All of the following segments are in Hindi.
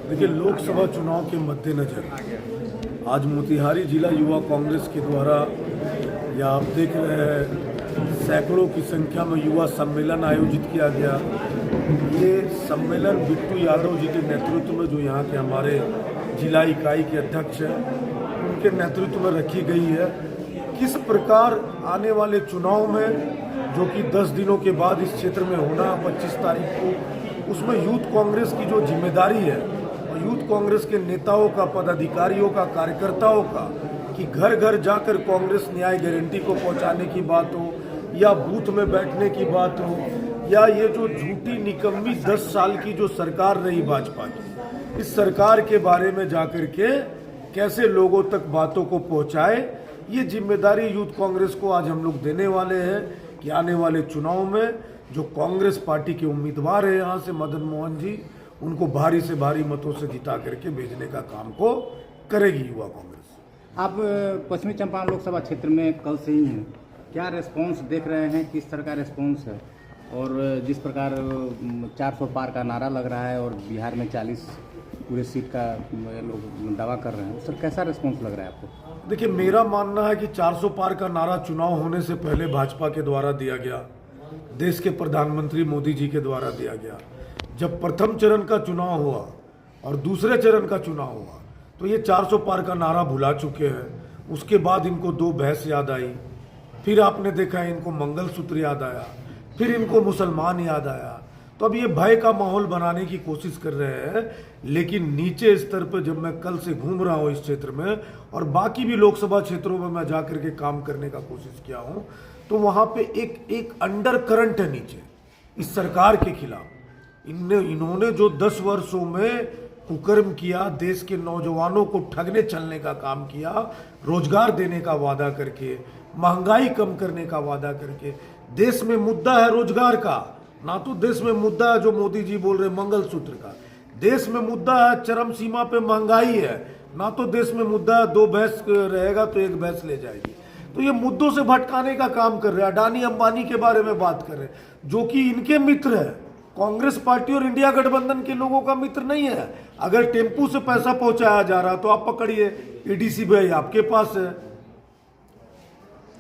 देखिए, लोकसभा चुनाव के मद्देनजर आज मोतिहारी जिला युवा कांग्रेस के द्वारा या आप देख रहे हैं सैकड़ों की संख्या में युवा सम्मेलन आयोजित किया गया। ये सम्मेलन बिट्टू यादव जी के नेतृत्व में, जो यहाँ के हमारे जिला इकाई के अध्यक्ष हैं, उनके नेतृत्व में रखी गई है। किस प्रकार आने वाले चुनाव में, जो कि 10 दिनों के बाद इस क्षेत्र में होना 25 तारीख को, उसमें यूथ कांग्रेस की जो जिम्मेदारी है और यूथ कांग्रेस के नेताओं का, पदाधिकारियों का, कार्यकर्ताओं का, कि घर घर जाकर कांग्रेस न्याय गारंटी को पहुंचाने की बात हो या बूथ में बैठने की बात हो, या ये जो झूठी निकम्मी 10 साल की जो सरकार रही भाजपा की, इस सरकार के बारे में जाकर के कैसे लोगों तक बातों को पहुंचाए, ये जिम्मेदारी यूथ कांग्रेस को आज हम लोग देने वाले हैं कि आने वाले चुनाव में जो कांग्रेस पार्टी के उम्मीदवार है यहाँ से मदन मोहन जी, उनको भारी से भारी मतों से जिता करके भेजने का काम को करेगी युवा कांग्रेस। आप पश्चिमी चंपारण लोकसभा क्षेत्र में कल से ही हैं, क्या रेस्पॉन्स देख रहे हैं, किस तरह का रेस्पॉन्स है? और जिस प्रकार 400 पार का नारा लग रहा है और बिहार में 40 पूरे सीट का लोग दावा कर रहे हैं, उस पर कैसा रेस्पॉन्स लग रहा है आपको? देखिए, मेरा मानना है कि 400 पार का नारा चुनाव होने से पहले भाजपा के द्वारा दिया गया, देश के प्रधानमंत्री मोदी जी के द्वारा दिया गया। जब प्रथम चरण का चुनाव हुआ और दूसरे चरण का चुनाव हुआ तो ये 400 पार का नारा भुला चुके हैं। उसके बाद इनको 2 भैंस याद आई, फिर आपने देखा इनको मंगलसूत्र याद आया, फिर इनको मुसलमान याद आया। तो अब ये भय का माहौल बनाने की कोशिश कर रहे हैं। लेकिन नीचे स्तर पर जब मैं कल से घूम रहा हूँ इस क्षेत्र में और बाकी भी लोकसभा क्षेत्रों में मैं जा करके काम करने का कोशिश किया हूँ, तो वहाँ पे एक अंडर करंट है नीचे इस सरकार के खिलाफ। इन्होंने जो 10 वर्षों में कुकर्म किया, देश के नौजवानों को ठगने चलने का काम किया, रोजगार देने का वादा करके, महंगाई कम करने का वादा करके। देश में मुद्दा है रोजगार का, ना तो देश में मुद्दा है जो मोदी जी बोल रहे मंगलसूत्र का। देश में मुद्दा है चरम सीमा पे महंगाई है, ना तो देश में मुद्दा है 2 भैंस रहेगा तो 1 भैंस ले जाएगी। तो ये मुद्दों से भटकाने का काम कर रहे हैं। अडानी अंबानी के बारे में बात कर रहे हैं, जो कि इनके मित्र है। कांग्रेस पार्टी और इंडिया गठबंधन के लोगों का मित्र नहीं है। अगर टेम्पू से पैसा पहुंचाया जा रहा तो आप पकड़िए, ईडीसी भाई आपके पास है।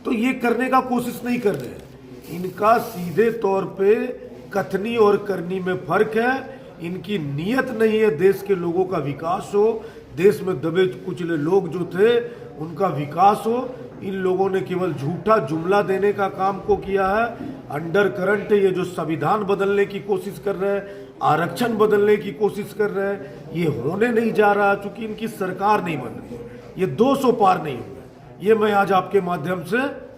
तो ये करने का कोशिश नहीं कर रहे। इनका सीधे तौर पे कथनी और करनी में फर्क है। इनकी नीयत नहीं है देश के लोगों का विकास हो, देश में दबे कुचले लोग जो थे उनका विकास हो। इन लोगों ने केवल झूठा जुमला देने का काम को किया है। अंडर करंट ये जो संविधान बदलने की कोशिश कर रहे हैं, आरक्षण बदलने की कोशिश कर रहे हैं, ये होने नहीं जा रहा, चूंकि इनकी सरकार नहीं बन रही है। ये 200 पार नहीं होंगे, ये मैं आज आपके माध्यम से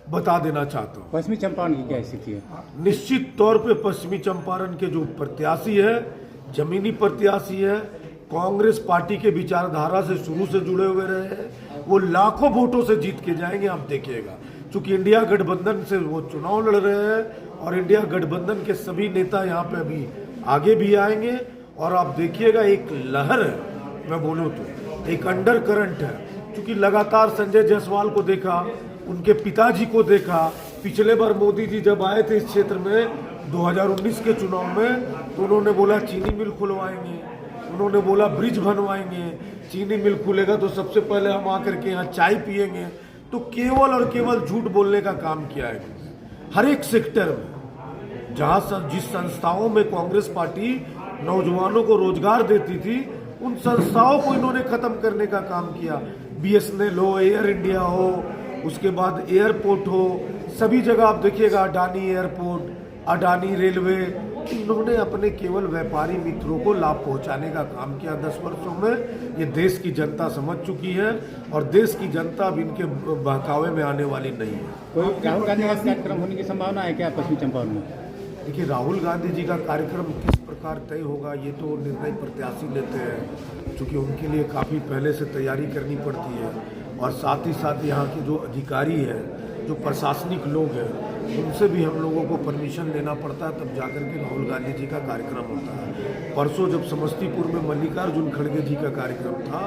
बता देना चाहता हूँ। पश्चिमी चंपारण की क्या स्थिति है? निश्चित तौर पे पश्चिमी चंपारण के जो प्रत्याशी है, जमीनी प्रत्याशी है, कांग्रेस पार्टी के विचारधारा से शुरू से जुड़े हुए रहे हैं, वो लाखों वोटों से जीत के जाएंगे, आप देखिएगा। चूंकि इंडिया गठबंधन से वो चुनाव लड़ रहे हैं और इंडिया गठबंधन के सभी नेता यहाँ पे अभी आगे भी आएंगे। और आप देखिएगा एक लहर है, मैं बोलूँ तो एक अंडर करंट है। चूंकि लगातार संजय जायसवाल को देखा, उनके पिताजी को देखा। पिछले बार मोदी जी जब आए थे इस क्षेत्र में 2019 के चुनाव में, तो उन्होंने बोला चीनी मिल खुलवाएंगे, उन्होंने बोला ब्रिज बनवाएंगे, चीनी मिल खुलेगा तो सबसे पहले हम आकर के यहाँ चाय पिएंगे। तो केवल और केवल झूठ बोलने का काम किया है। हर एक सेक्टर में जहाँ जिस संस्थाओं में कांग्रेस पार्टी नौजवानों को रोजगार देती थी, उन संस्थाओं को इन्होंने खत्म करने का काम किया। BSNL हो, एयर इंडिया हो, उसके बाद एयरपोर्ट हो, सभी जगह आप देखिएगा, अडानी एयरपोर्ट, अडानी रेलवे, इन्होंने अपने केवल व्यापारी मित्रों को लाभ पहुंचाने का काम किया 10 वर्षों में। ये देश की जनता समझ चुकी है और देश की जनता अब इनके बहकावे में आने वाली नहीं है। कोई राहुल गांधी का कार्यक्रम होने की संभावना है क्या पश्चिमी चंपारण में? देखिए, राहुल गांधी जी का कार्यक्रम किस प्रकार तय होगा ये तो निर्णय प्रत्याशी लेते हैं, क्योंकि उनके लिए काफ़ी पहले से तैयारी करनी पड़ती है। और साथ ही साथ यहाँ के जो अधिकारी हैं, जो प्रशासनिक लोग हैं, उनसे भी हम लोगों को परमिशन लेना पड़ता है, तब जाकर के राहुल गांधी जी का कार्यक्रम होता है। परसों जब समस्तीपुर में मल्लिकार्जुन खड़गे जी का कार्यक्रम था,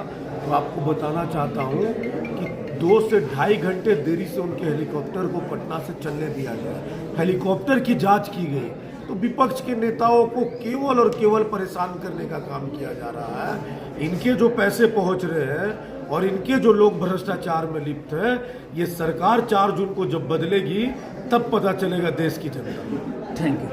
तो आपको बताना चाहता हूँ कि 2 से ढाई घंटे देरी से उनके हेलीकॉप्टर को पटना से चलने दिया गया। हेलीकॉप्टर की जांच की गई, तो विपक्ष के नेताओं को केवल और केवल परेशान करने का काम किया जा रहा है। इनके जो पैसे पहुंच रहे हैं और इनके जो लोग भ्रष्टाचार में लिप्त हैं, ये सरकार 4 जून को जब बदलेगी तब पता चलेगा देश की जनता। Thank you.